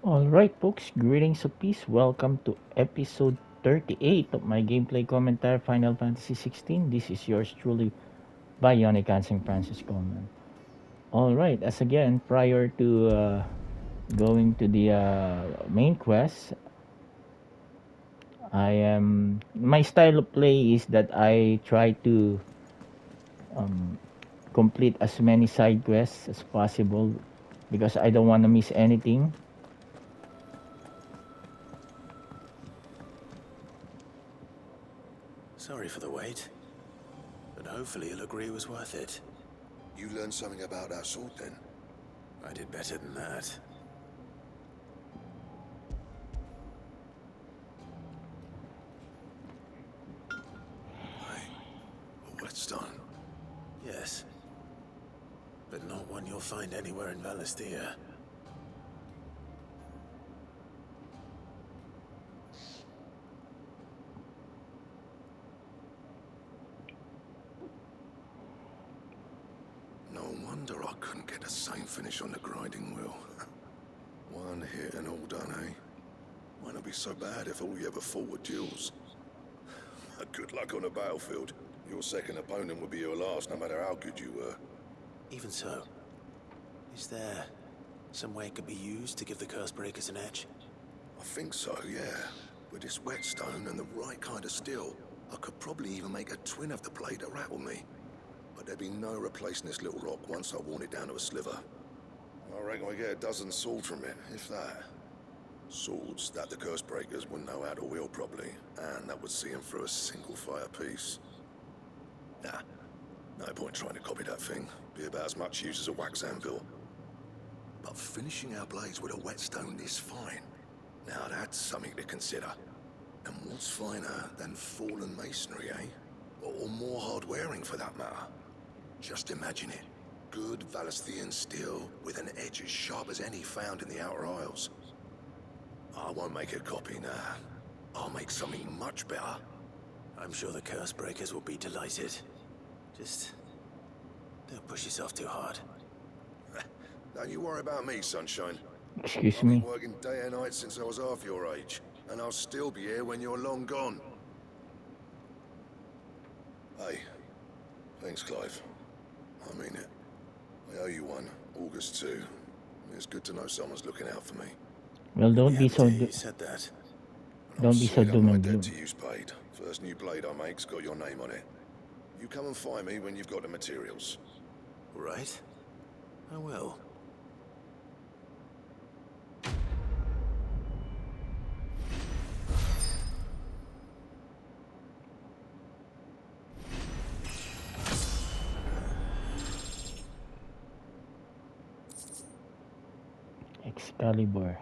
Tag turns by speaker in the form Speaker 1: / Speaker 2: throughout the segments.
Speaker 1: Alright, folks, greetings of peace. Welcome to episode 38 of my gameplay commentary Final Fantasy 16. This is yours truly, Bionicanseng Francis Coleman. Alright, as again, prior to going to the main quest, my style of play is that I try to um, complete as many side quests as possible because I don't want to miss anything.
Speaker 2: Sorry for the wait, but hopefully you'll agree it was worth it.
Speaker 3: You learned something about that sword then?
Speaker 2: I did better than that.
Speaker 3: Hey, a whetstone.
Speaker 2: Yes, but not one you'll find anywhere in Valisthea.
Speaker 3: No wonder I couldn't get the same finish on the grinding wheel. One hit and all done, eh? Might not be so bad if all you ever fought were duels. Good luck on the battlefield. Your second opponent would be your last, no matter how good you were.
Speaker 2: Even so, is there some way it could be used to give the curse breakers an edge?
Speaker 3: I think so, yeah. With this whetstone and the right kind of steel, I could probably even make a twin of the blade to rattle me. But there'd be no replacing this little rock once I worn it down to a sliver. I reckon I get a dozen swords from it, if that. Swords that the curse breakers wouldn't know how to wield properly, and that would see them through a single fire piece. Nah, no point trying to copy that thing. Be about as much use as a wax anvil. But finishing our blades with a whetstone this fine, now that's something to consider. And what's finer than fallen masonry, eh? Or more hard-wearing for that matter. Just imagine it. Good Valisthean steel with an edge as sharp as any found in the Outer Isles. I won't make a copy now. I'll make something much better.
Speaker 2: I'm sure the curse breakers will be delighted. Just don't push yourself too hard.
Speaker 3: Don't you worry about me, sunshine.
Speaker 1: Excuse
Speaker 3: I've been
Speaker 1: me.
Speaker 3: working day and night since I was half your age, and I'll still be here when you're long gone. Hey, thanks, Clive. I mean it. I owe you one, August too. It's good to know someone's looking out for me.
Speaker 1: Well,
Speaker 2: You'll be
Speaker 1: don't be
Speaker 2: happy to
Speaker 1: so
Speaker 2: hear you said that.
Speaker 3: And I'll
Speaker 1: don't be
Speaker 3: see
Speaker 1: so
Speaker 3: that
Speaker 1: doom
Speaker 3: my
Speaker 1: and
Speaker 3: debt to
Speaker 1: gloom.
Speaker 3: you's paid. First new blade I make's got your name on it. You come and find me when you've got the materials.
Speaker 2: Right? I will.
Speaker 1: Excalibur.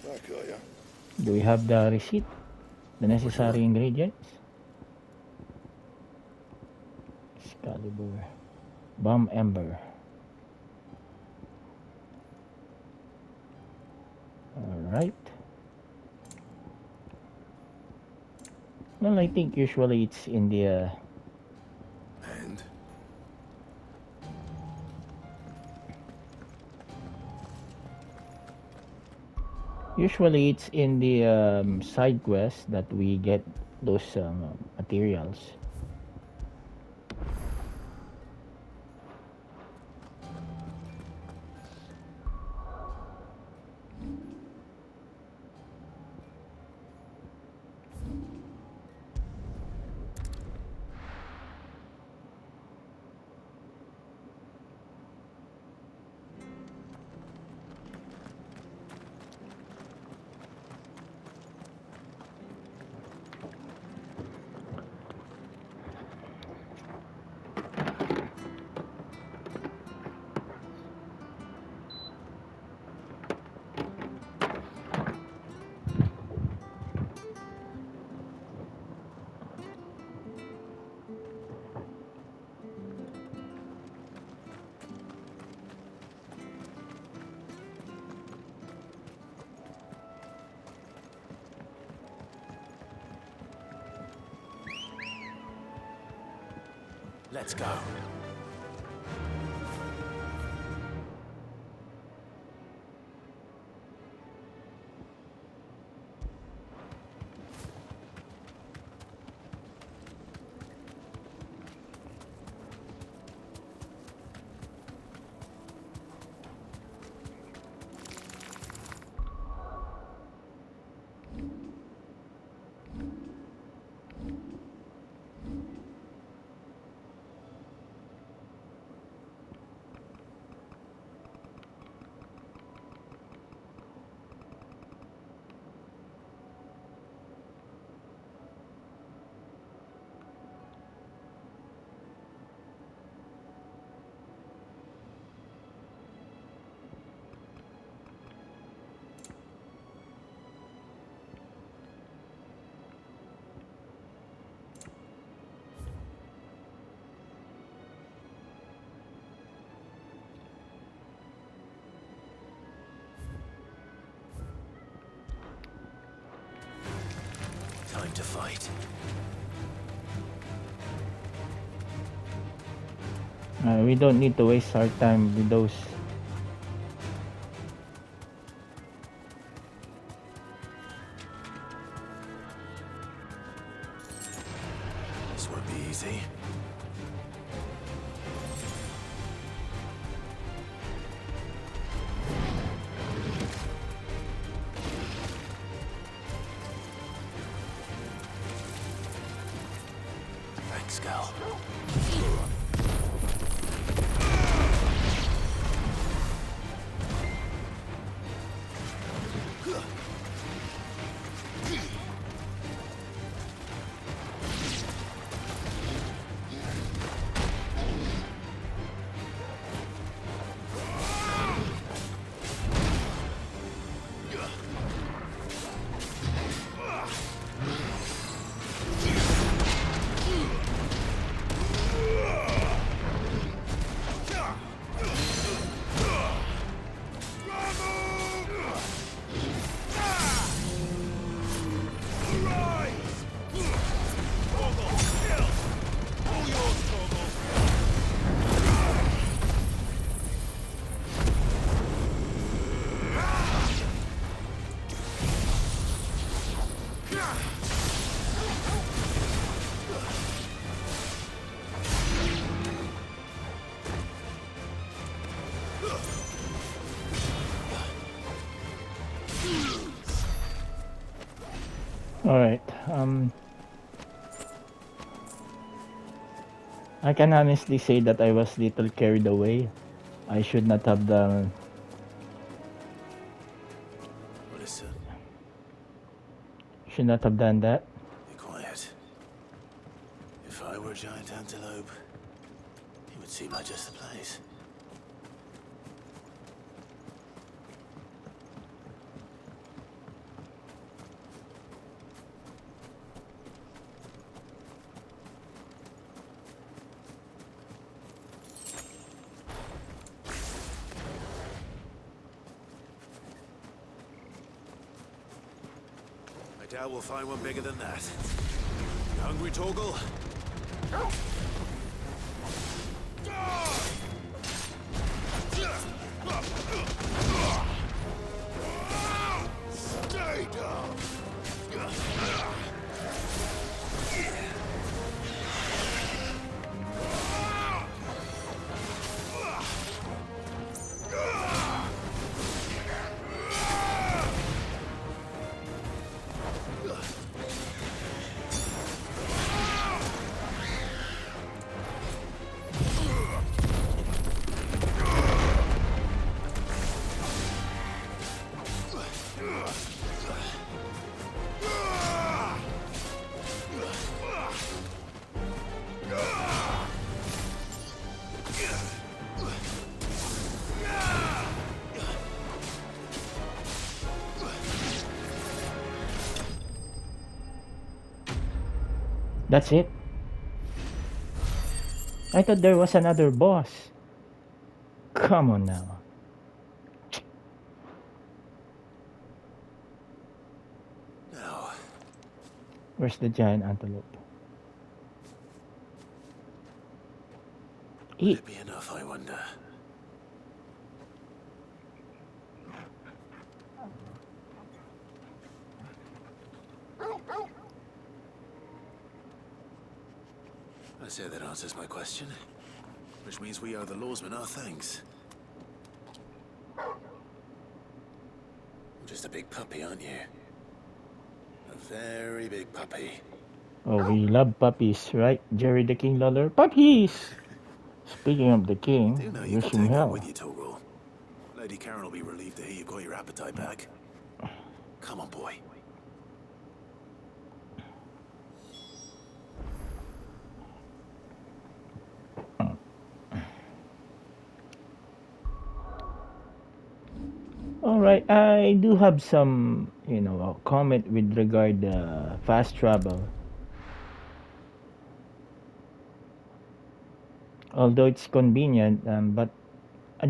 Speaker 3: Back, are ya?
Speaker 1: Do we have the receipt? The
Speaker 3: What do you
Speaker 1: necessary
Speaker 3: want?
Speaker 1: ingredients? Excalibur. Bomb Ember. Alright. Well, I think usually it's in the
Speaker 3: And?
Speaker 1: side quest that we get those materials.
Speaker 2: Let's go. Time to fight.
Speaker 1: We don't need to waste our time with those.
Speaker 2: This won't be easy. Thanks, Gal.
Speaker 1: All right. I can honestly say that I was little carried away. I should not have done.
Speaker 2: Listen,
Speaker 1: Should not have done that.
Speaker 2: be quiet. If I were a giant antelope, it would seem like just the place. I doubt we'll find one bigger than that. You hungry, Torgal?
Speaker 3: Stay down.
Speaker 1: That's it. I thought there was another boss. Come on now.
Speaker 2: Now,
Speaker 1: Where's the giant antelope?
Speaker 2: Would
Speaker 1: Eat.
Speaker 2: it be enough, I wonder? I say that answers my question. Which means we owe the lawsmen our thanks. You're just a big puppy, aren't you? A very big puppy.
Speaker 1: Oh, we love puppies, right? Jerry the King Lawler. Puppies! Speaking of the
Speaker 2: You
Speaker 1: king,
Speaker 2: do know you
Speaker 1: wish
Speaker 2: can
Speaker 1: him
Speaker 2: take that with
Speaker 1: hell.
Speaker 2: you, Toggle. Lady Karen will be relieved to hear you've got your appetite back. Come on, boy.
Speaker 1: All right, I do have some, a comment with regard fast travel. Although it's convenient, but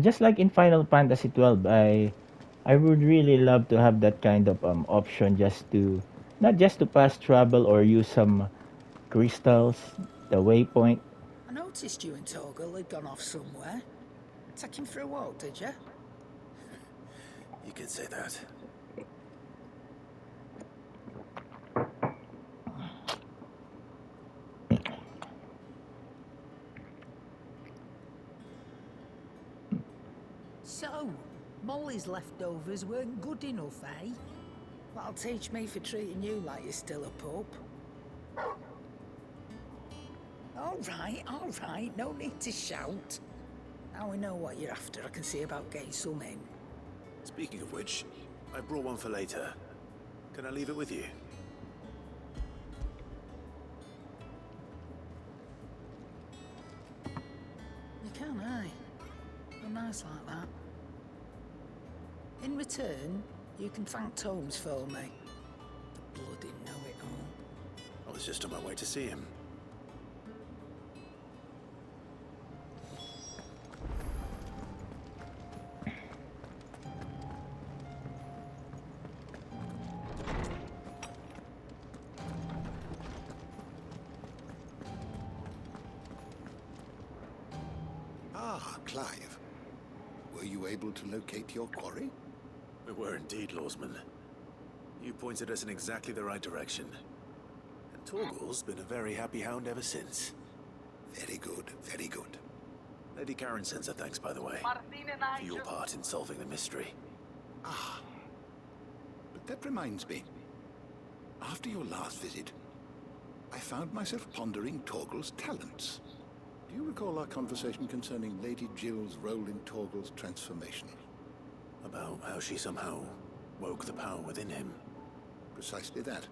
Speaker 1: just like in Final Fantasy 12, I would really love to have that kind of option, just to not just to fast travel or use some crystals, the waypoint.
Speaker 4: I noticed you and Torgal had gone off somewhere. Take him for a walk, did you?
Speaker 2: You could say that.
Speaker 4: So, Molly's leftovers weren't good enough, eh? That'll teach me for treating you like you're still a pup. All right, no need to shout. Now we know what you're after, I can see about getting some in.
Speaker 2: Speaking of which, I brought one for later. Can I leave it with you?
Speaker 4: You can, aye. You're nice like that. In return, you can thank Tomes for me. The bloody know-it-all.
Speaker 2: I was just on my way to see him.
Speaker 3: Ah, Clive. Were you able to locate your quarry?
Speaker 2: We were indeed, Lawsman. You pointed us in exactly the right direction. And Torgal's been a very happy hound ever since.
Speaker 3: Very good, very good.
Speaker 2: Lady Karen sends her thanks, by the way, for your part in solving the mystery.
Speaker 3: Ah. But that reminds me. After your last visit, I found myself pondering Torgal's talents. Do you recall our conversation concerning Lady Jill's role in Torgal's transformation?
Speaker 2: About how she somehow woke the power within him.
Speaker 3: Precisely that.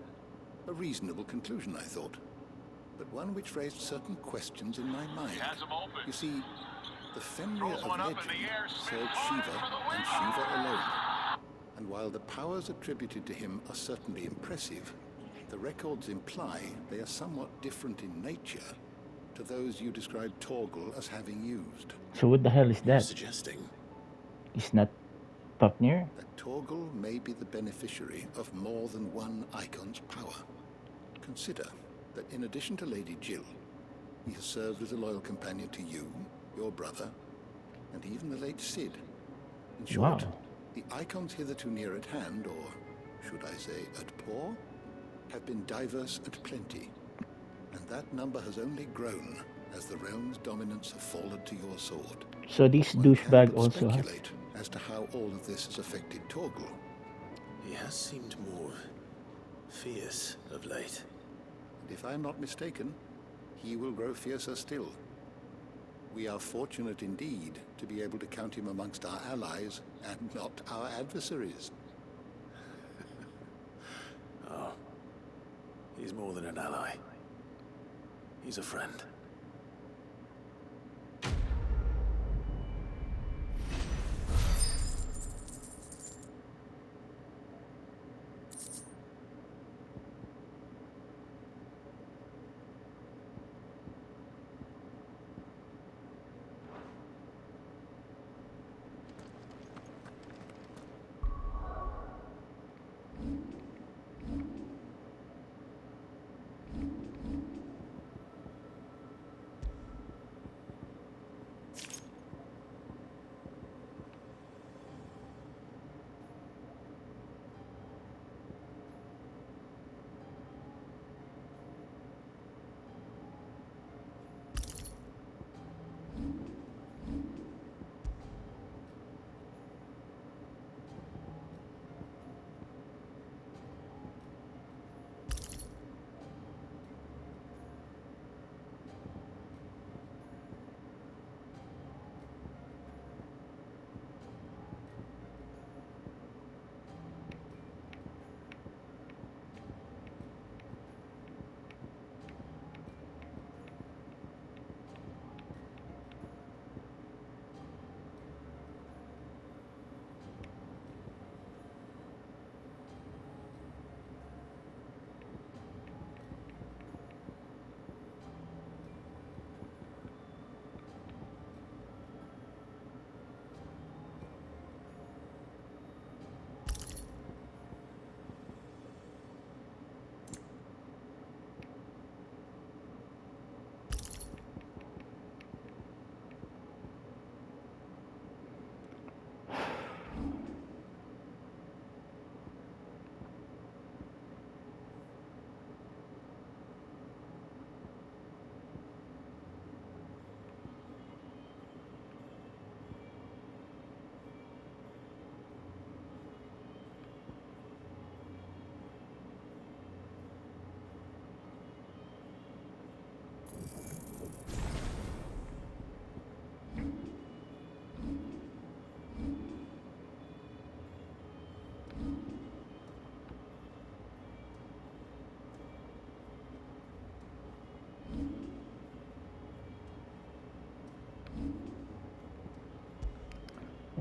Speaker 3: A reasonable conclusion, I thought. But one which raised certain questions in my mind. You see, the Fenrir of legend served Shiva and Shiva alone. And while the powers attributed to him are certainly impressive, the records imply they are somewhat different in nature to those you described Torgal as having used.
Speaker 1: So what the hell is
Speaker 2: You're
Speaker 1: that?
Speaker 2: suggesting
Speaker 1: Is not Fafnir?
Speaker 3: That Torgal may be the beneficiary of more than one icon's power. Consider that in addition to Lady Jill, he has served as a loyal companion to you, your brother, and even the late Cid. In short,
Speaker 1: Wow.
Speaker 3: the icons hitherto near at hand, or should I say at paw, have been diverse and plenty. And that number has only grown as the realm's dominance have fallen to your sword.
Speaker 1: So this
Speaker 3: One can
Speaker 1: douchebag
Speaker 3: but
Speaker 1: also has.
Speaker 3: speculate as to how all of this has affected Torgal.
Speaker 2: he has seemed more fierce of late.
Speaker 3: And if I'm not mistaken, he will grow fiercer still. We are fortunate indeed to be able to count him amongst our allies and not our adversaries.
Speaker 2: Oh, he's more than an ally. He's a friend.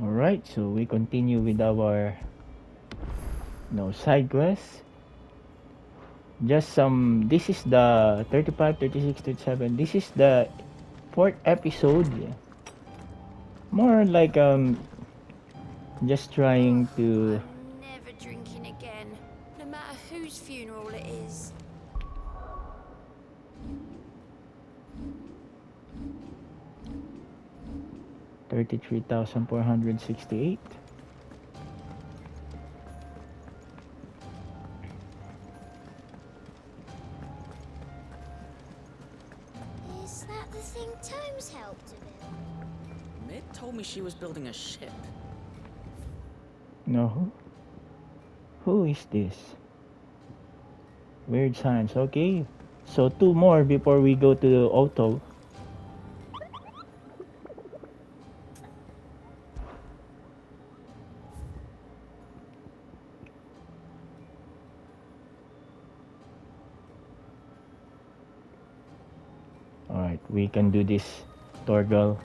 Speaker 1: Alright, so we continue with our side quest. Just some, this is the 35, 36, 37. This is the fourth episode. More like just trying to
Speaker 5: I'm never drinking again, no matter whose funeral it is.
Speaker 1: 33,468.
Speaker 5: Is that the thing Tomes helped to build?
Speaker 6: Mid told me she was building a ship.
Speaker 1: No, who is this? Weird signs. Okay, so two more before we go to the auto. Alright, we can do this, Torgal.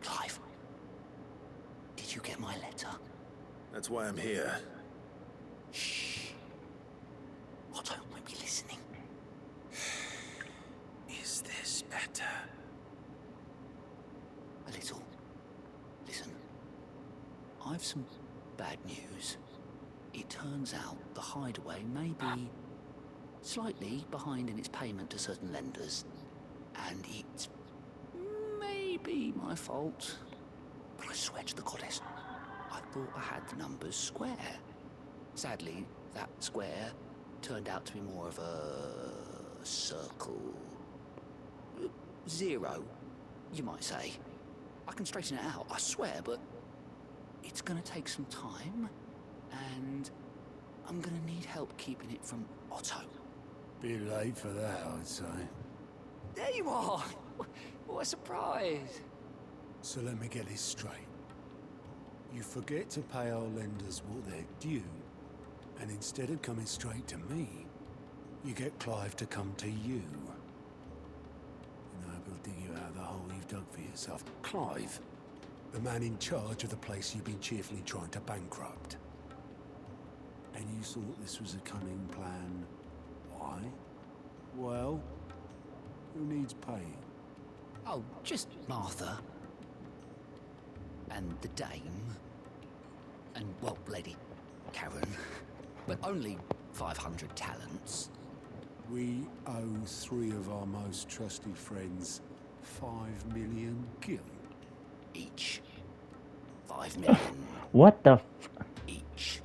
Speaker 6: Clive, did you get my letter?
Speaker 2: That's why I'm here.
Speaker 6: Shh. Otto might be listening.
Speaker 2: Is this better?
Speaker 6: A little. Listen, I've some bad news. It turns out the hideaway may be slightly behind in its payment to certain lenders, and it may be my fault. But I swear to the goddess, I thought I had the numbers square. Sadly, that square turned out to be more of a circle. Zero, you might say. I can straighten it out, I swear, but it's gonna take some time, and I'm gonna need help keeping it from Otto.
Speaker 7: Bit late for that, I'd say.
Speaker 6: There you are! What a surprise!
Speaker 7: So let me get this straight. You forget to pay our lenders what they're due, and instead of coming straight to me, you get Clive to come to you. And I will dig you out of the hole you've dug for yourself. Clive, the man in charge of the place you've been cheerfully trying to bankrupt. And you thought this was a cunning plan. Why? Well, who needs paying?
Speaker 6: Oh, just Martha. And the Dame. And, well, Lady Karen. But only 500 talents.
Speaker 7: We owe 3 of our most trusted friends 5 million gil.
Speaker 6: Each. 5 million
Speaker 1: What the
Speaker 6: each.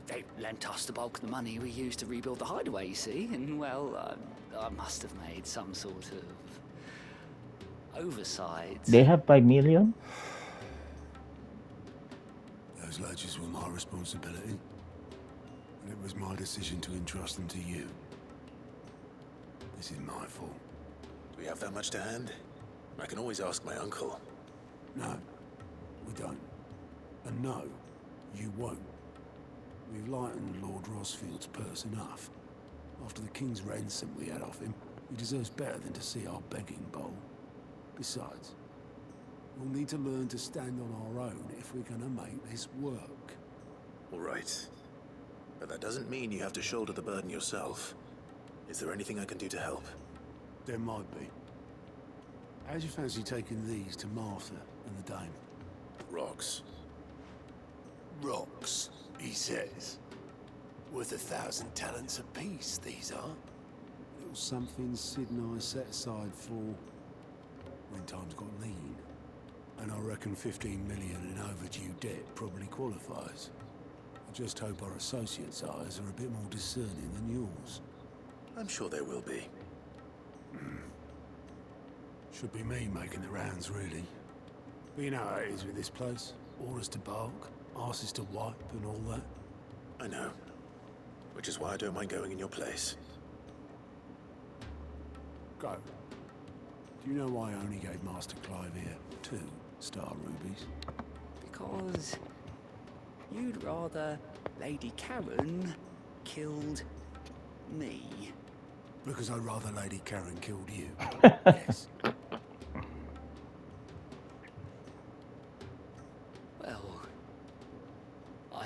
Speaker 6: They lent us the bulk of the money we used to rebuild the hideaway, you see, and, well, I must have made some sort of oversight.
Speaker 1: They have 5 million?
Speaker 7: Those ledgers were my responsibility, and it was my decision to entrust them to you. This is my fault.
Speaker 2: Do we have that much to hand? I can always ask my uncle.
Speaker 7: No, we don't. And no, you won't. We've lightened Lord Rosfield's purse enough. After the king's ransom we had off him, he deserves better than to see our begging bowl. Besides, we'll need to learn to stand on our own if we're gonna make this work.
Speaker 2: All right. But that doesn't mean you have to shoulder the burden yourself. Is there anything I can do to help?
Speaker 7: There might be. How'd you fancy taking these to Martha and the Dame?
Speaker 2: Rocks.
Speaker 7: Rocks, he says. Worth 1,000 talents apiece, these are. Little something Sid and I set aside for when times got lean. And I reckon 15 million in overdue debt probably qualifies. I just hope our associates' eyes are a bit more discerning than yours.
Speaker 2: I'm sure there will be.
Speaker 7: Should be me making the rounds, really. But you know how it is with this place. Orders to bark, asses to wipe and all that.
Speaker 2: I know. Which is why I don't mind going in your place.
Speaker 7: Go. Do you know why I only gave Master Clive here 2 star rubies?
Speaker 6: Because you'd rather Lady Karen killed me.
Speaker 7: Because I'd rather Lady Karen killed you. Yes.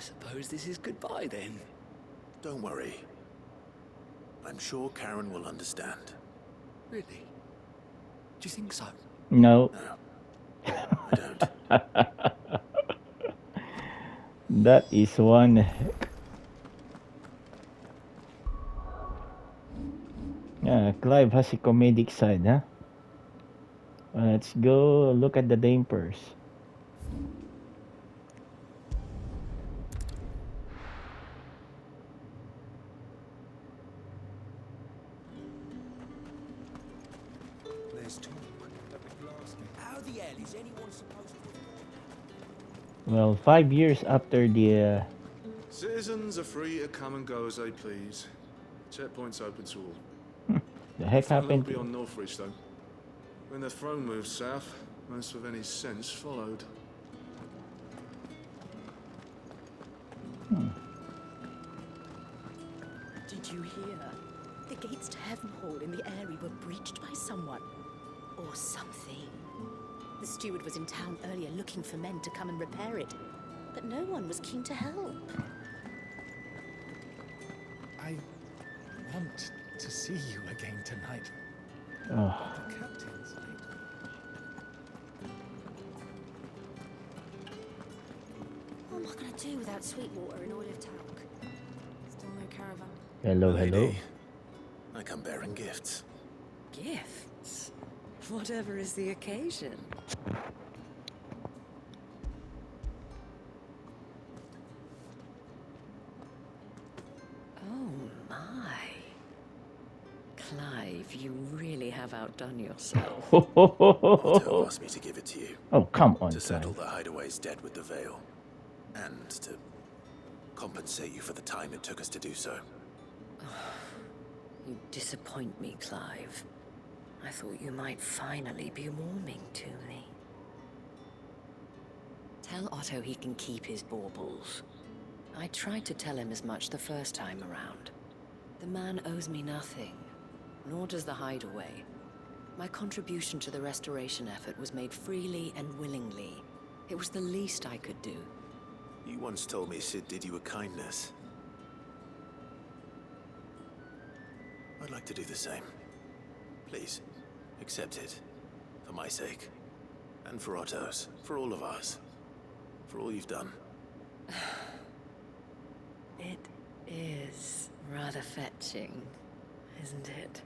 Speaker 6: suppose this is goodbye then.
Speaker 2: Don't worry. I'm sure Karen will understand.
Speaker 6: Really? Do you think so?
Speaker 1: No.
Speaker 2: No, I don't.
Speaker 1: That is one. Yeah, Clive has a comedic side, huh? Let's go look at the dampers.
Speaker 7: There's talk that the glass...
Speaker 6: How the hell is anyone supposed to...
Speaker 1: Well, 5 years after the
Speaker 8: Citizens are free to come and go as they please. Checkpoint's open to all.
Speaker 1: the heck
Speaker 8: Nothing a little
Speaker 1: happened to
Speaker 8: beyond Northridge, though. When the throne moved south, most with any sense followed.
Speaker 9: Did you hear? The gates to Heaven Hall in the Eyrie were breached by someone. Or something. The steward was in town earlier looking for men to come and repair it. But no one was keen to help.
Speaker 10: I want to see you again tonight.
Speaker 1: Oh,
Speaker 10: The captain's late.
Speaker 5: What am I going to do without Sweetwater and Olive Talc? Still no caravan.
Speaker 1: hello, hello.
Speaker 2: Lady, I come bearing gifts.
Speaker 9: Gifts? Whatever is the occasion. Oh my. Clive, you really have outdone yourself.
Speaker 2: Otto asked me to give it to you.
Speaker 1: Oh, come on,
Speaker 2: To settle
Speaker 1: Clive.
Speaker 2: the hideaway's debt with the Veil. And to compensate you for the time it took us to do so.
Speaker 9: You disappoint me, Clive. I thought you might finally be warming to me. Tell Otto he can keep his baubles. I tried to tell him as much the first time around. The man owes me nothing, nor does the hideaway. My contribution to the restoration effort was made freely and willingly. It was the least I could do.
Speaker 2: You once told me Sid did you a kindness. I'd like to do the same. Please, accept it. For my sake. And for Otto's. For all of ours. For all you've done.
Speaker 9: It is rather fetching, isn't it?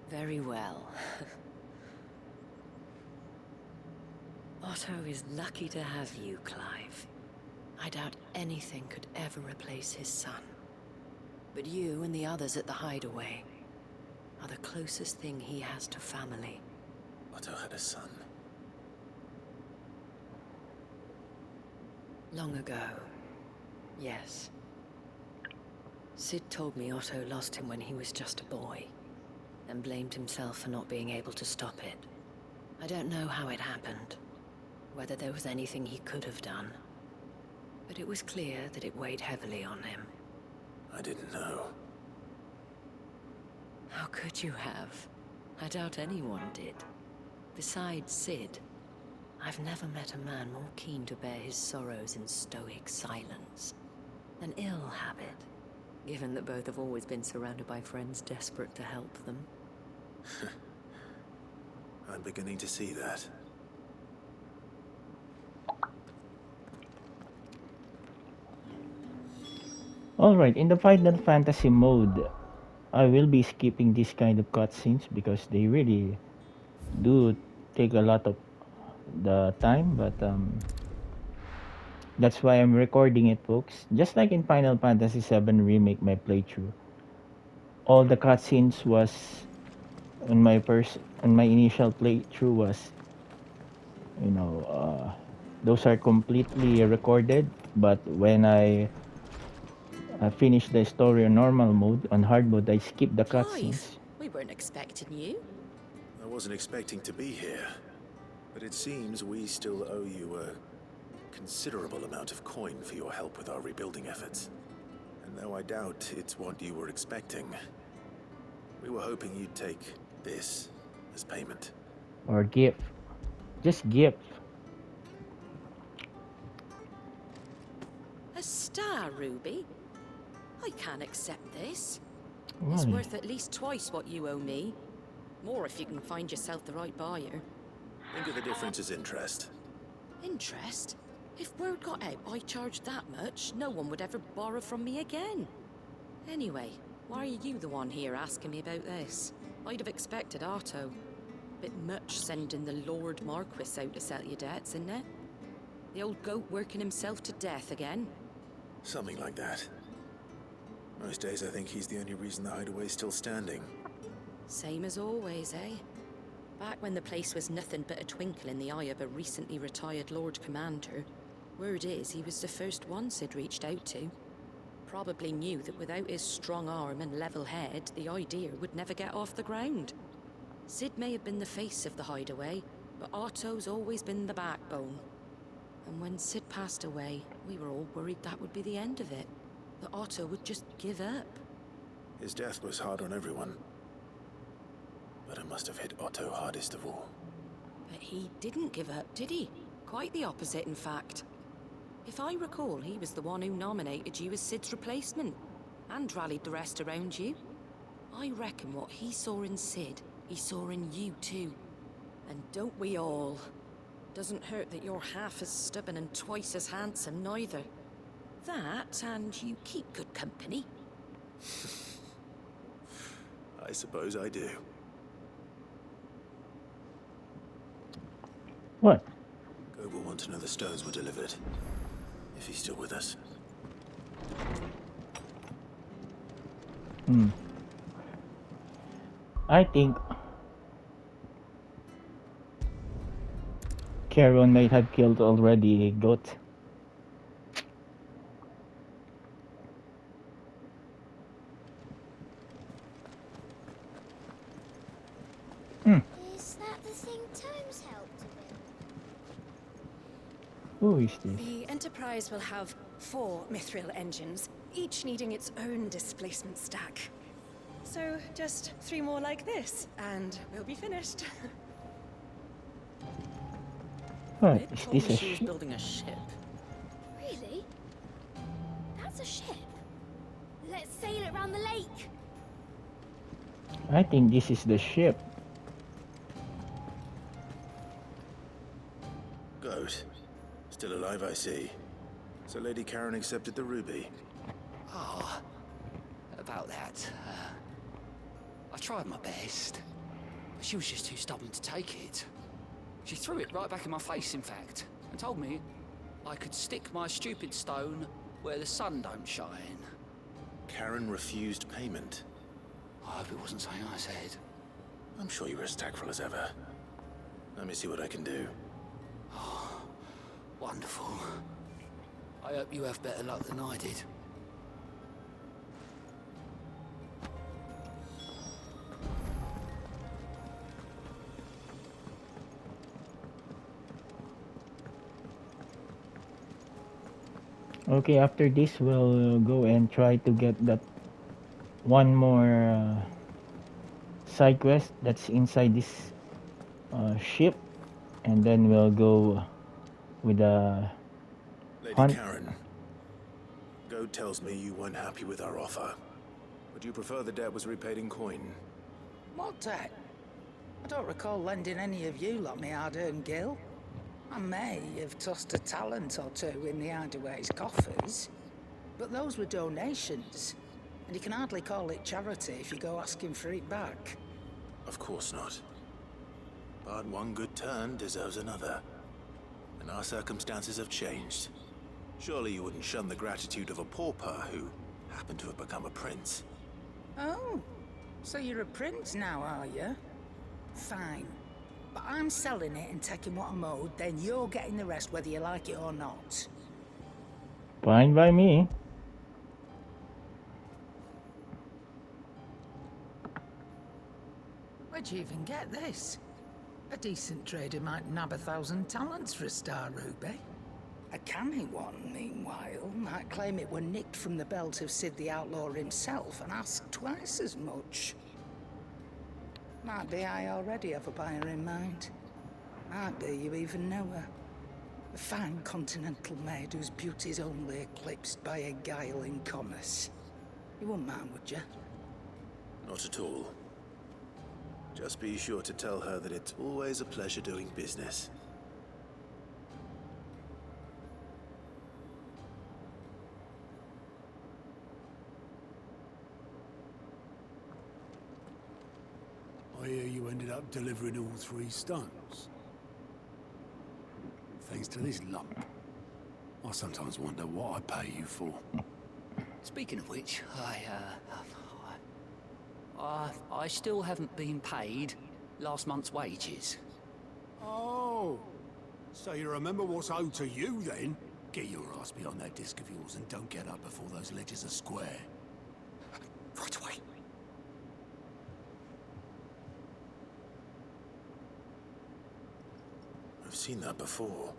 Speaker 9: Very well. Otto is lucky to have you, Clive. I doubt anything could ever replace his son. But you and the others at the hideaway are the closest thing he has to family.
Speaker 2: Otto had a son.
Speaker 9: Long ago, yes. Sid told me Otto lost him when he was just a boy, and blamed himself for not being able to stop it. I don't know how it happened, whether there was anything he could have done, but it was clear that it weighed heavily on him.
Speaker 2: I didn't know.
Speaker 9: How could you have? I doubt anyone did. Besides Sid, I've never met a man more keen to bear his sorrows in stoic silence. An ill habit, given that both have always been surrounded by friends desperate to help them.
Speaker 2: I'm beginning to see that.
Speaker 1: Alright, in the Final Fantasy mode, I will be skipping this kind of cutscenes because they really do take a lot of the time, but that's why I'm recording it, folks. Just like in Final Fantasy VII Remake, my playthrough, all the cutscenes was on my initial playthrough was, you know, those are completely recorded. But when I finish the story on normal mode, on hard mode, I skip the cutscenes.
Speaker 9: Clive, we weren't expecting you.
Speaker 2: I wasn't expecting to be here. But it seems we still owe you a considerable amount of coin for your help with our rebuilding efforts. And though I doubt it's what you were expecting, we were hoping you'd take this as payment.
Speaker 1: Or gift. Just gift.
Speaker 11: Star Ruby. I can't accept this.
Speaker 1: Why?
Speaker 11: It's worth at least twice what you owe me. More if you can find yourself the right buyer.
Speaker 2: Think of the difference as interest.
Speaker 11: Interest? If word got out I charged that much, no one would ever borrow from me again. Anyway, why are you the one here asking me about this? I'd have expected Otto. Bit much sending the Lord Marquis out to settle your debts, isn't it? The old goat working himself to death again?
Speaker 2: Something like that. Most days I think he's the only reason the hideaway's still standing.
Speaker 11: Same as always, eh? Back when the place was nothing but a twinkle in the eye of a recently retired Lord Commander, word is he was the first one Sid reached out to. Probably knew that without his strong arm and level head, the idea would never get off the ground. Sid may have been the face of the hideaway, but Otto's always been the backbone. And when Sid passed away, we were all worried that would be the end of it. That Otto would just give up.
Speaker 2: His death was hard on everyone. But it must have hit Otto hardest of all.
Speaker 11: But he didn't give up, did he? Quite the opposite, in fact. If I recall, he was the one who nominated you as Sid's replacement, and rallied the rest around you. I reckon what he saw in Sid, he saw in you too. And don't we all? Doesn't hurt that you're half as stubborn and twice as handsome, neither. That, and you keep good company.
Speaker 2: I suppose I do.
Speaker 1: What?
Speaker 2: Gob will want to know the stones were delivered. If he's still with us.
Speaker 1: I think Charon might have killed already Goat.
Speaker 5: Is that the thing Tomes helped with?
Speaker 1: Who is this?
Speaker 12: The Enterprise will have 4 mithril engines, each needing its own displacement stack. So just 3 more like this, and we'll be finished.
Speaker 1: What?
Speaker 11: It
Speaker 1: Is
Speaker 11: told
Speaker 1: this
Speaker 11: me
Speaker 1: a
Speaker 11: she was
Speaker 1: ship?
Speaker 11: building a ship.
Speaker 5: Really? That's a ship. Let's sail it round the lake.
Speaker 1: I think this is the ship.
Speaker 2: Goat. Still alive, I see. So Lady Karen accepted the ruby.
Speaker 6: Ah, about that. I tried my best, but she was just too stubborn to take it. She threw it right back in my face, in fact, and told me I could stick my stupid stone where the sun don't shine.
Speaker 2: Karen refused payment.
Speaker 6: I hope it wasn't something I said.
Speaker 2: I'm sure you were as tactful as ever. Let me see what I can do.
Speaker 6: Wonderful. I hope you have better luck than I did.
Speaker 1: Okay, after this we'll go and try to get that one more side quest that's inside this ship, and then we'll go with the
Speaker 2: Lady
Speaker 1: hunt.
Speaker 2: Karen, Goat tells me you weren't happy with our offer. Would you prefer the debt was repaid in coin?
Speaker 4: What debt? I don't recall lending any of you lot me hard-earned gil. I may have tossed a talent or two in the hideaway's coffers, but those were donations, and you can hardly call it charity if you go asking for it back.
Speaker 2: Of course not. But one good turn deserves another. And our circumstances have changed. Surely you wouldn't shun the gratitude of a pauper who happened to have become a prince.
Speaker 4: Oh, so you're a prince now, are you? Fine. But I'm selling it and taking what I'm owed, then you're getting the rest whether you like it or not.
Speaker 1: Fine by me.
Speaker 4: Where'd you even get this? A decent trader might nab 1,000 talents for a star ruby. A canny one, meanwhile, might claim it were nicked from the belt of Sid the Outlaw himself and ask twice as much. Might be I already have a buyer in mind. Might be you even know her. A fine continental maid whose beauty's only eclipsed by a guile in commerce. You wouldn't mind, would you?
Speaker 2: Not at all. Just be sure to tell her that it's always a pleasure doing business.
Speaker 7: I hear you ended up delivering all 3 stones. Thanks to this lump. I sometimes wonder what I pay you for.
Speaker 6: Speaking of which, I still haven't been paid last month's wages.
Speaker 7: Oh, so you remember what's owed to you then? Get your ass behind that disc of yours and don't get up before those ledgers are square. Right away.
Speaker 2: I've seen that before.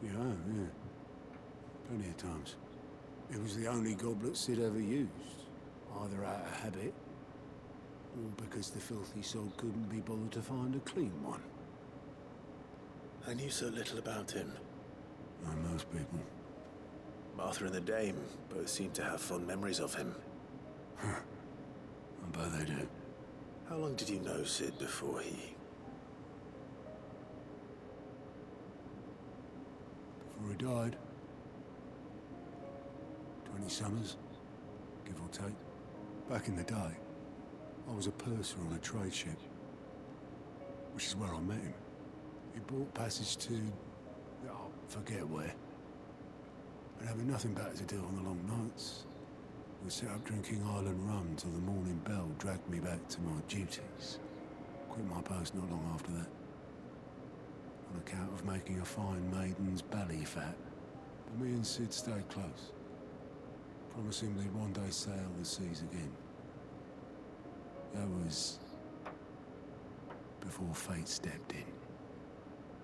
Speaker 7: Yeah. Plenty of times. It was the only goblet Sid ever used, either out of habit, or because the filthy soul couldn't be bothered to find a clean one.
Speaker 2: I knew so little about him.
Speaker 7: Like most people.
Speaker 2: Martha and the Dame both seem to have fond memories of him.
Speaker 7: I bet they do.
Speaker 2: How long did you know Sid before he...
Speaker 7: Before he died? 20 summers, give or take. Back in the day, I was a purser on a trade ship, which is where I met him. He bought passage to... forget where. And having nothing better to do on the long nights, we set up drinking island rum till the morning bell dragged me back to my duties. Quit my post not long after that. On account of making a fine maiden's belly fat. But me and Sid stayed close, promising we'd one day sail the seas again. That was before fate stepped in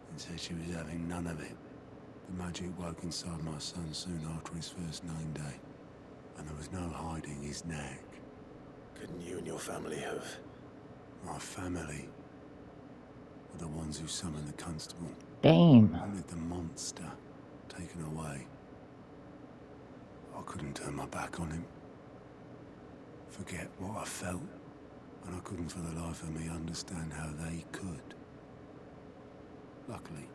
Speaker 7: and said she was having none of it. The magic woke inside my son soon after his first name day, and there was no hiding his knack.
Speaker 2: Couldn't you and your family have...
Speaker 7: My family were the ones who summoned the constable.
Speaker 1: Damn.
Speaker 7: Wanted the monster taken away. I couldn't turn my back on him. Forget what I felt, and I couldn't for the life of me understand how they could. Luckily,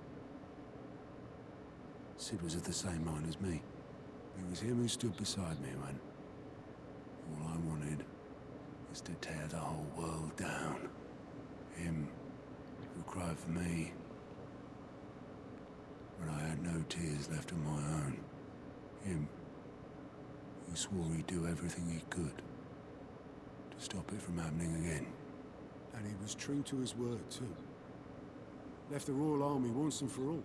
Speaker 7: Sid was of the same mind as me. It was him who stood beside me when all I wanted was to tear the whole world down. Him who cried for me when I had no tears left of my own. Him who swore he'd do everything he could to stop it from happening again. And he was true to his word too. Left the Royal Army once and for all.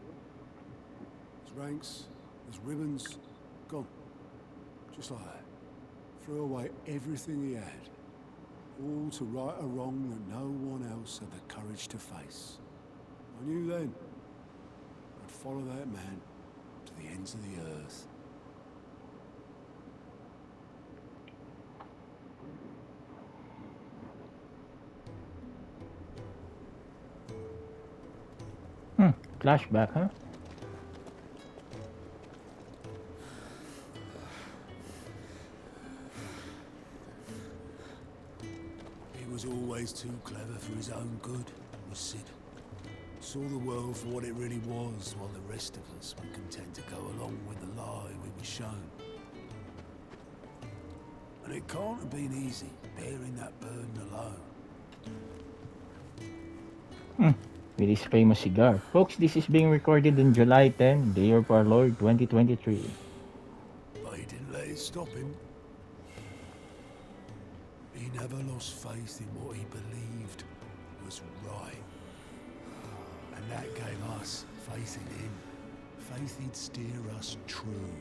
Speaker 7: His ranks, his ribbons, gone. Just like that. Threw away everything he had. All to right a wrong that no one else had the courage to face. I knew then I'd follow that man to the ends of the earth.
Speaker 1: Flashback, huh?
Speaker 7: He was always too clever for his own good, was Sid. Saw the world for what it really was, while the rest of us were content to go along with the lie we were shown. And it can't have been easy, bearing that burden alone.
Speaker 1: With his famous cigar. Folks, this is being recorded on July 10, the year of our Lord 2023.
Speaker 7: But he didn't let it stop him. He never lost faith in what he believed was right. And that gave us faith in him. Faith he'd steer us true.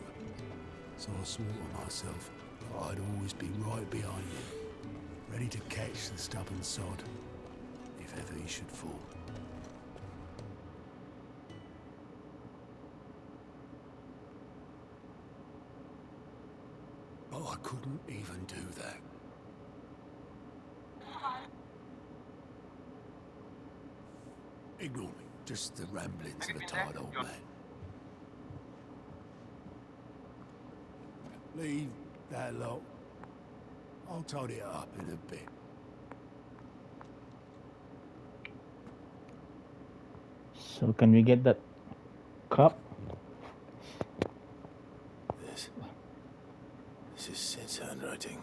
Speaker 7: So I swore to myself that I'd always be right behind him, ready to catch the stubborn sod, if ever he should fall. But I couldn't even do that. Ignore me, just the ramblings of a tired old man. Leave that lot. I'll tidy it up in a bit.
Speaker 1: So can we get that cup?
Speaker 2: This is Sid's handwriting.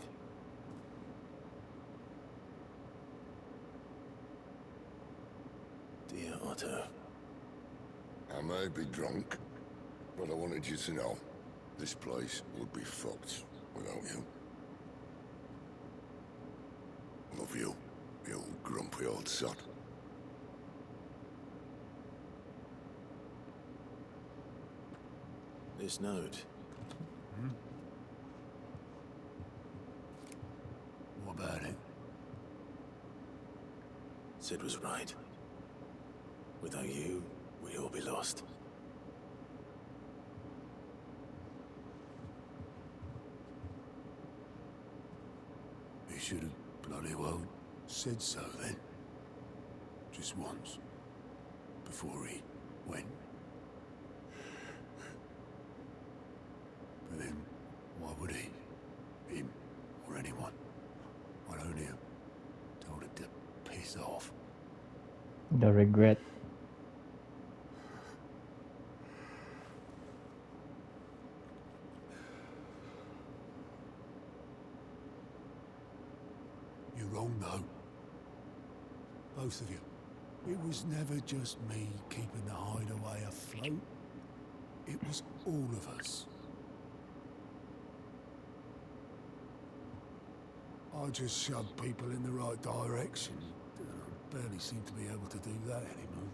Speaker 2: Dear Otto.
Speaker 3: I may be drunk, but I wanted you to know this place would be fucked without you. Love you, you grumpy old sod.
Speaker 2: This note.
Speaker 7: What about it?
Speaker 2: Sid was right. Without you, we'd all be lost.
Speaker 7: He should have bloody well said so then. Just once. Before he went. But then, why would he? Him, or anyone. I'd only have told him to piss off.
Speaker 1: The regret.
Speaker 7: You're wrong, though. Both of you. It was never just me keeping the hideaway afloat. It was all of us. I just shoved people in the right direction. I barely seem to be able to do that anymore.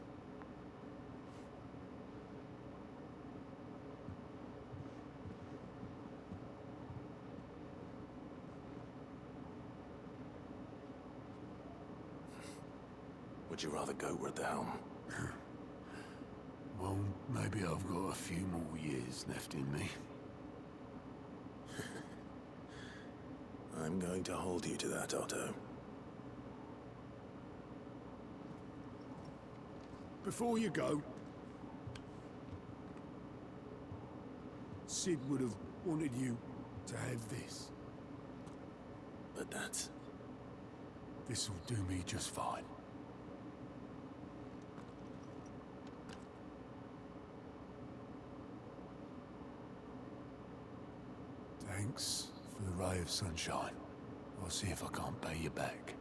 Speaker 2: Would you rather go at the helm?
Speaker 7: Well, maybe I've got a few more years left in me.
Speaker 2: I'm going to hold you to that, Otto.
Speaker 7: Before you go, Sid would have wanted you to have this.
Speaker 2: But that's...
Speaker 7: This'll do me just fine. Thanks for the ray of sunshine. I'll see if I can't pay you back.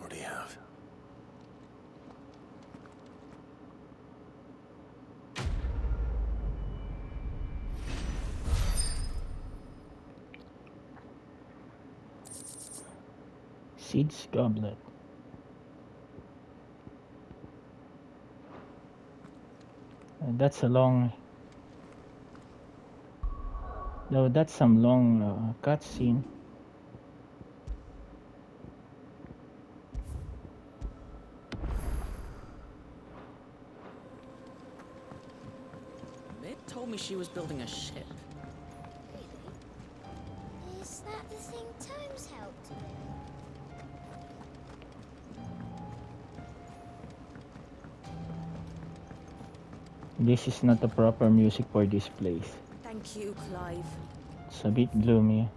Speaker 2: already have.
Speaker 1: Sid's goblet. That's a long... No, that's some long cutscene.
Speaker 6: Mid told me she was building a ship.
Speaker 5: Really? Is that the thing Tomes helped with?
Speaker 1: This is not the proper music for this place.
Speaker 11: Thank you, Clive.
Speaker 1: It's a bit gloomy.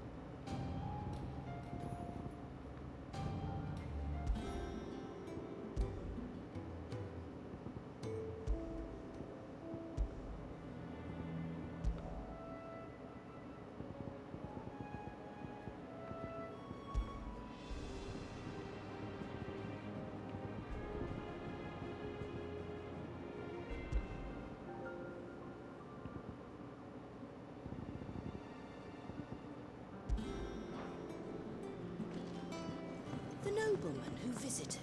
Speaker 11: The nobleman who visited.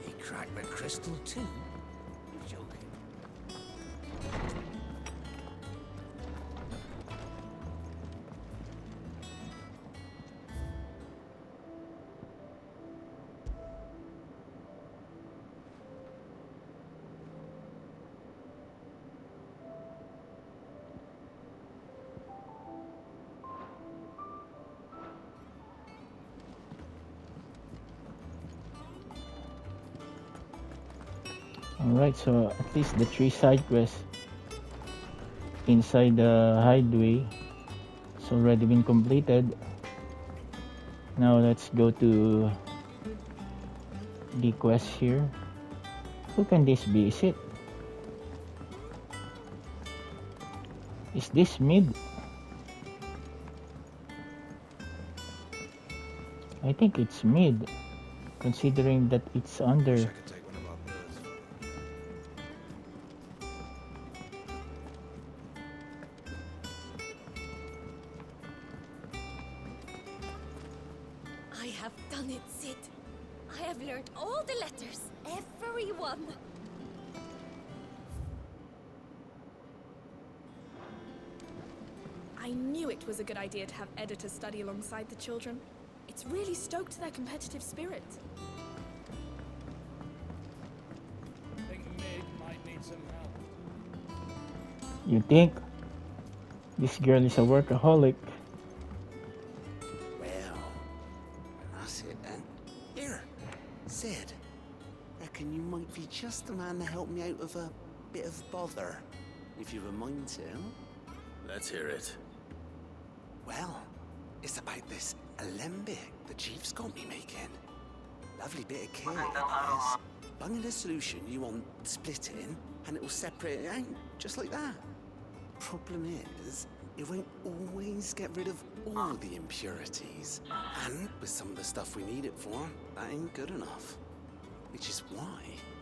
Speaker 6: He cracked the crystal too? You're joking.
Speaker 1: Alright, so at least the 3 side quests inside the hideaway it's already been completed. Now let's go to the quest here. Who can this be? Is this mid? I think it's mid, considering that it's under.
Speaker 2: Wish I could take one of our birds.
Speaker 5: I have done it, Sid. I have learned all the letters, every one.
Speaker 13: I knew it was a good idea to have editors study alongside the children. It's really stoked their competitive spirit.
Speaker 10: Think Mig might need some help.
Speaker 1: You think? This girl is a workaholic.
Speaker 6: Well, that's it then. Here, Sid. Reckon you might be just the man to help me out of a bit of bother, if you've a mind to.
Speaker 2: Let's hear it.
Speaker 6: Well, it's about this alembic the chief's got me making. Lovely bit of kit, it is. Bunging a solution you want splitting, and it will separate it out, just like that. Problem is, it won't always get rid of all the impurities. And with some of the stuff we need it for, that ain't good enough. Which is why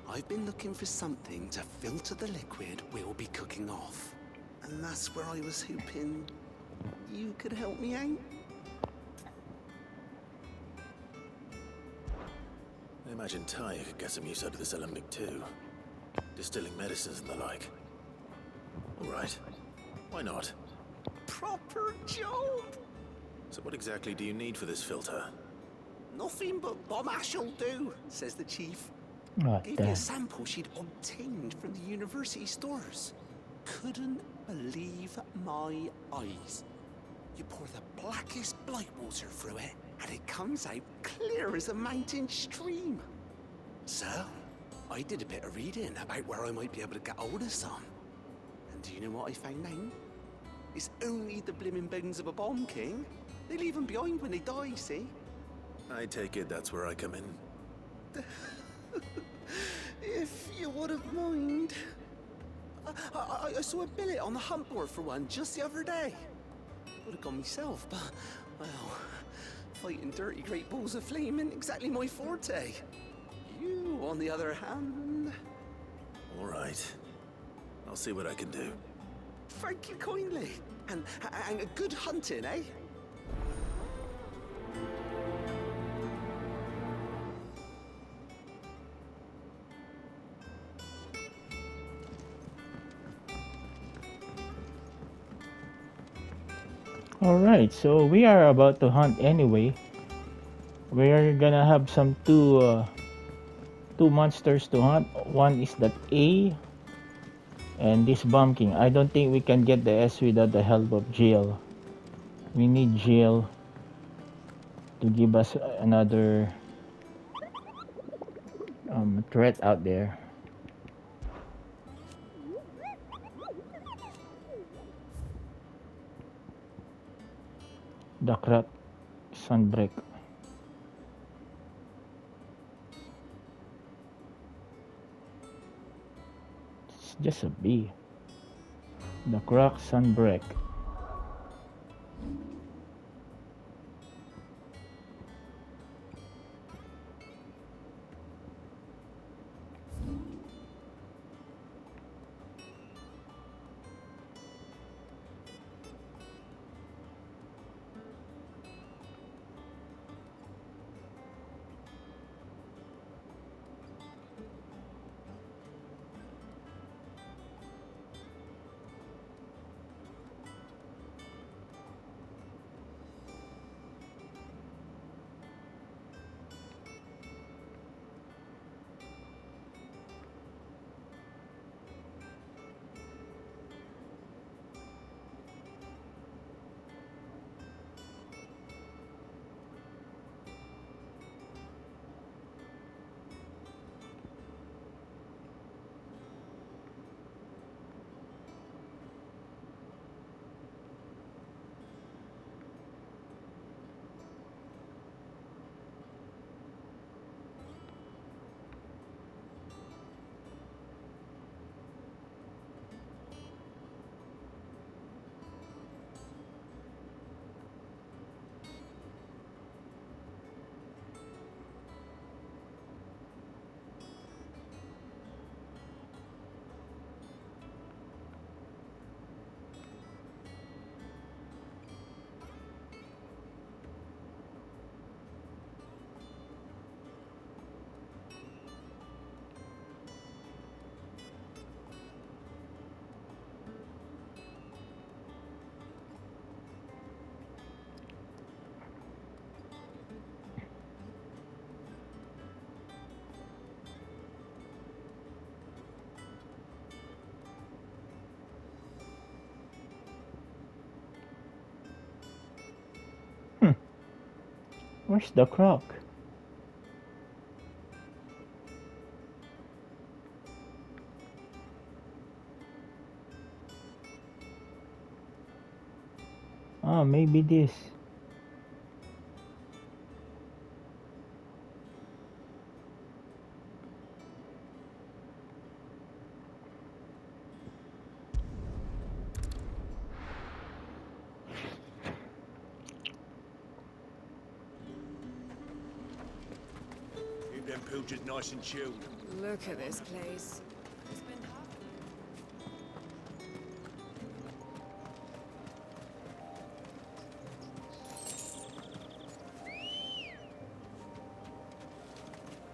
Speaker 6: I've been looking for something to filter the liquid we'll be cooking off. And that's where I was hoping you could help me out.
Speaker 2: I imagine Ty could get some use out of this alembic too. Distilling medicines and the like. Alright. Why not?
Speaker 6: Proper job!
Speaker 2: So what exactly do you need for this filter?
Speaker 6: Nothing but bomb ash'll do, says the chief.
Speaker 1: Oh,
Speaker 6: Gave me
Speaker 1: damn.
Speaker 6: a sample she'd obtained from the university stores. Couldn't believe my eyes. You pour the blackest blight water through it, and it comes out clear as a mountain stream. So, I did a bit of reading about where I might be able to get hold of some. And do you know what I found out? It's only the blimmin' bones of a bomb king. They leave them behind when they die, see?
Speaker 2: I take it that's where I come in.
Speaker 6: If you wouldn't mind. I saw a billet on the hunt board for one just the other day. Would have gone myself, but, well, fighting dirty great balls of flame ain't exactly my forte. You, on the other hand...
Speaker 2: Alright. I'll see what I can do.
Speaker 6: Thank you kindly. And a good hunting, eh?
Speaker 1: Alright, so we are about to hunt anyway. We're gonna have some two monsters to hunt. One is that A and this Bomb King. I don't think we can get the S without the help of Jill. We need Jill to give us another threat out there. The crack sunbreak. It's just a B. The crack sunbreak. Where's the croc? Oh, maybe this.
Speaker 14: Keep them pilchers nice and chilled.
Speaker 15: Look at this place.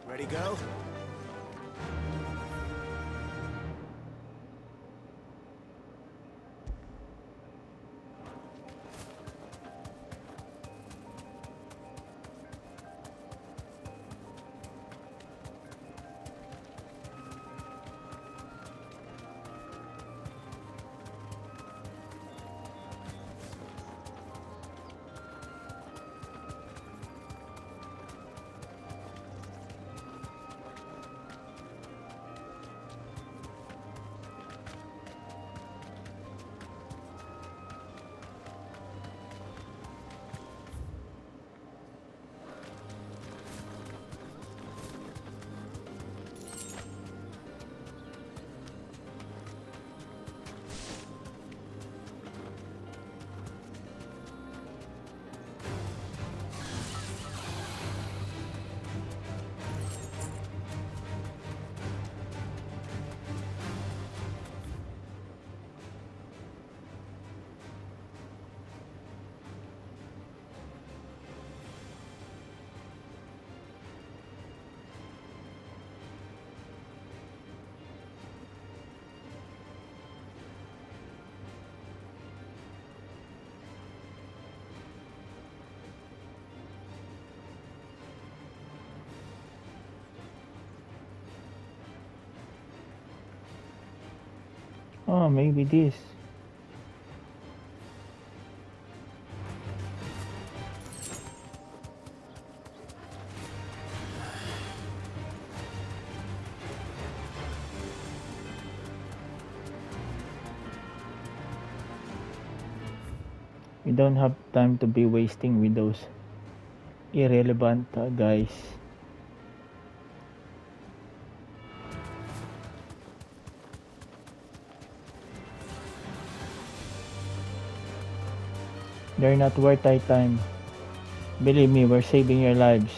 Speaker 14: Ready, go?
Speaker 1: Oh, maybe this. We don't have time to be wasting with those irrelevant guys. They're not worth our time. Believe me, we're saving your lives.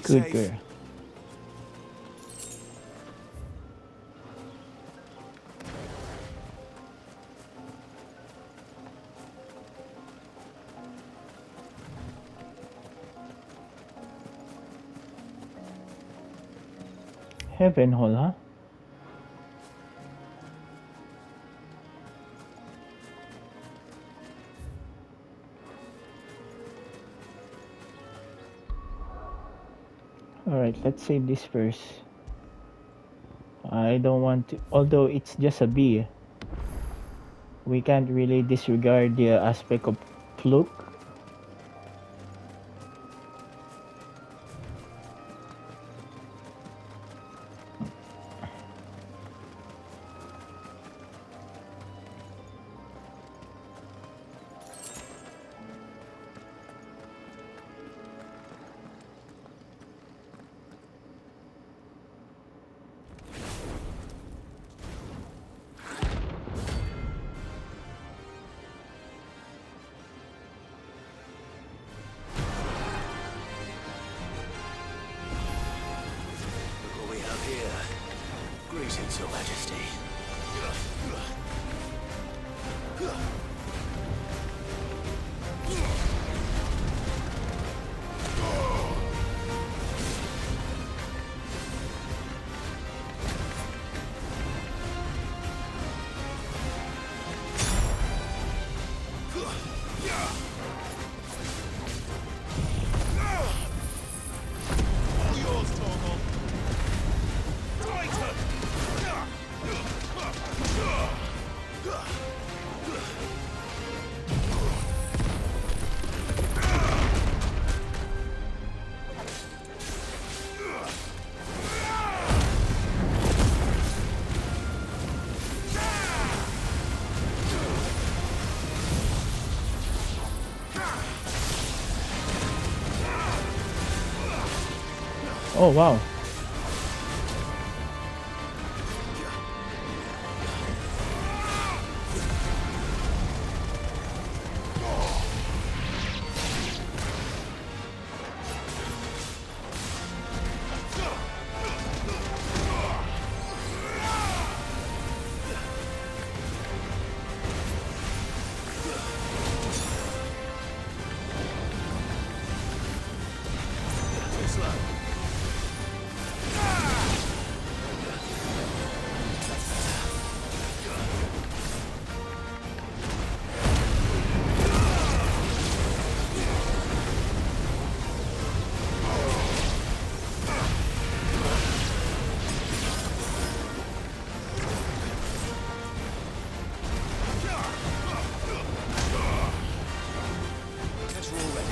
Speaker 1: Good girl. Heaven Hall, huh? Alright, let's save this first. I don't want to, although it's just a B. we can't really disregard the aspect of fluke.
Speaker 2: Look what we have here. Greetings, Your Majesty.
Speaker 14: All yours, Torgal. Titan!
Speaker 1: Oh wow.
Speaker 2: Too slow. Guess we're all ready.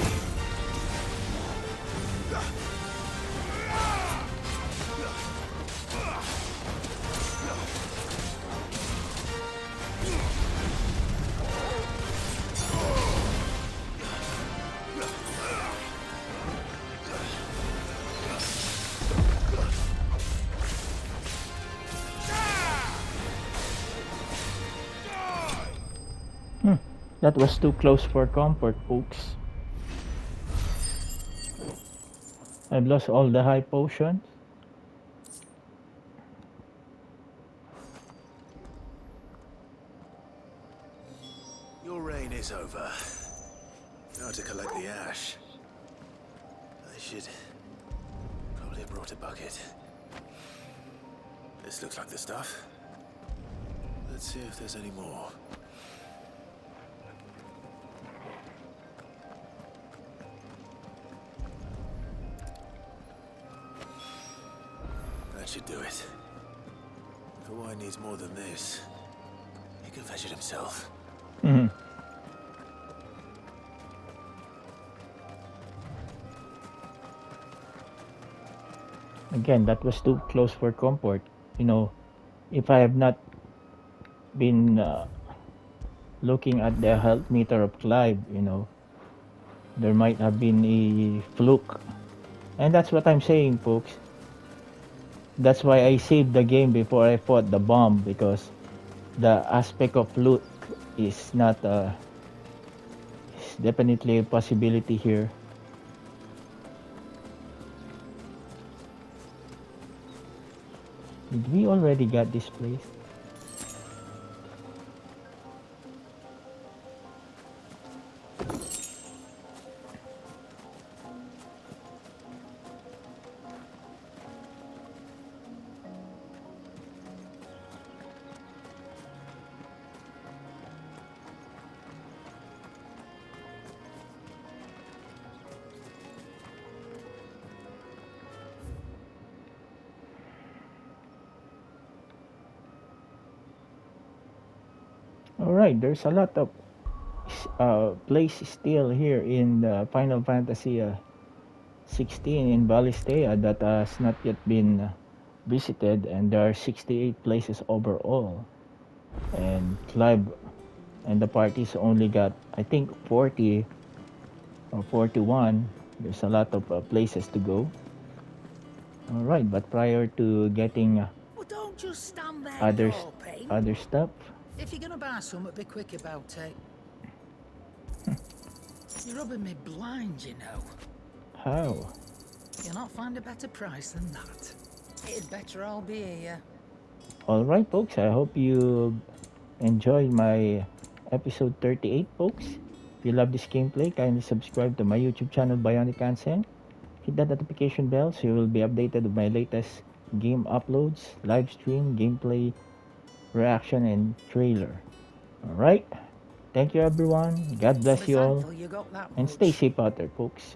Speaker 1: That was too close for comfort, folks. I've lost all the high potions.
Speaker 2: Your reign is over. Now to collect the ash. I should probably have brought a bucket. This looks like the stuff. Let's see if there's any more. That should do it. If Hawaii needs more than this, he can fetch it himself.
Speaker 1: Mhm. Again, that was too close for comfort. You know, if I have not been looking at the health meter of Clive, there might have been a fluke. And that's what I'm saying, folks. That's why I saved the game before I fought the bomb, because the aspect of loot is not is definitely a possibility here. Did we already got this place? All right, there's a lot of place still here in the Final Fantasy 16 in Ballistea that has not yet been visited, and there are 68 places overall. And Clive and the party's only got, I think, 40 or 41. There's a lot of places to go. All right, but prior to getting
Speaker 4: Well, don't just stand there
Speaker 1: other
Speaker 4: gawping.
Speaker 1: other stuff,
Speaker 4: If you're gonna buy something, be quick about it. You're rubbing me blind, you know.
Speaker 1: how?
Speaker 4: You'll not find a better price than that. It'd better all be here.
Speaker 1: All right, folks. I hope you enjoyed my episode 38, folks. If you love this gameplay, kindly subscribe to my YouTube channel, Bionicanseng. Hit that notification bell so you will be updated with my latest game uploads, live stream, gameplay, reaction, and trailer. Alright? Thank you, everyone. God
Speaker 4: I'll
Speaker 1: bless
Speaker 4: be
Speaker 1: you all.
Speaker 4: thankful you got that
Speaker 1: And stay
Speaker 4: much.
Speaker 1: safe out there, folks.